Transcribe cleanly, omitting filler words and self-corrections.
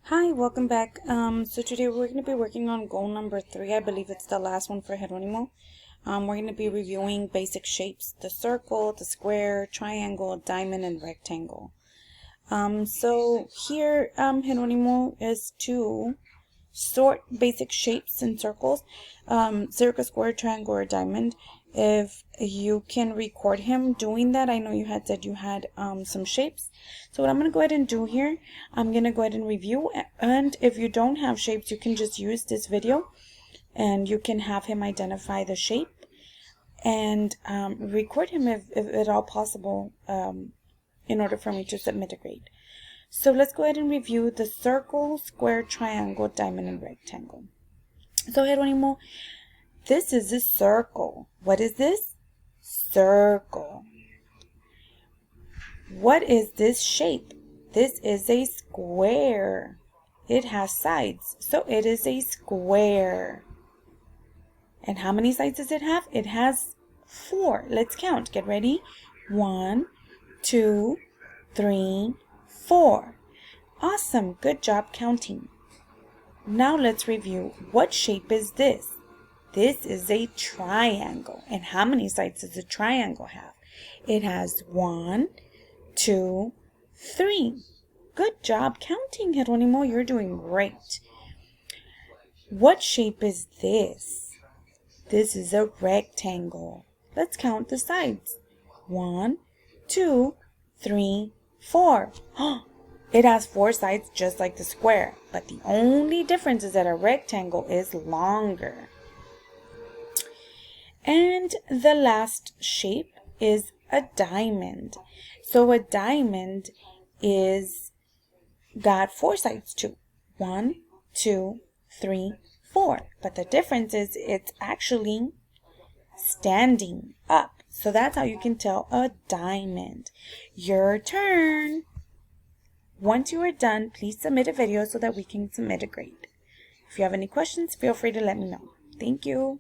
Hi, welcome back. So today we're going to be working on goal number 3. I believe it's the last one for Jeronimo. We're going to be reviewing basic shapes: the circle, the square, triangle, diamond, and rectangle. So here, Jeronimo is to sort basic shapes and circles, circle, square, triangle, or diamond. If you can record him doing that, I know you had said you had some shapes. So what I'm going to go ahead and do here, I'm going to go ahead and review, and if you don't have shapes, you can just use this video and you can have him identify the shape and record him if at all possible, in order for me to submit a grade. So let's go ahead and review the circle, square, triangle, diamond, and rectangle. So Jeronimo, this is a circle. What is this? Circle. What is this shape? This is a square. It has sides, so it is a square. And how many sides does it have? It has 4. Let's count. Get ready. 1, 2, 3, 4. Awesome. Good job counting. Now let's review. What shape is this? This is a triangle. And how many sides does a triangle have? It has 1, 2, 3. Good job counting, Jeronimo. You're doing great. What shape is this? This is a rectangle. Let's count the sides. 1, 2, 3, 4. It has 4 sides just like the square, but the only difference is that a rectangle is longer. And the last shape is a diamond. So a diamond is got 4 sides too. 1, 2, 3, 4. But the difference is it's actually standing up. So that's how you can tell a diamond. Your turn. Once you are done, please submit a video so that we can submit a grade. If you have any questions, feel free to let me know. Thank you.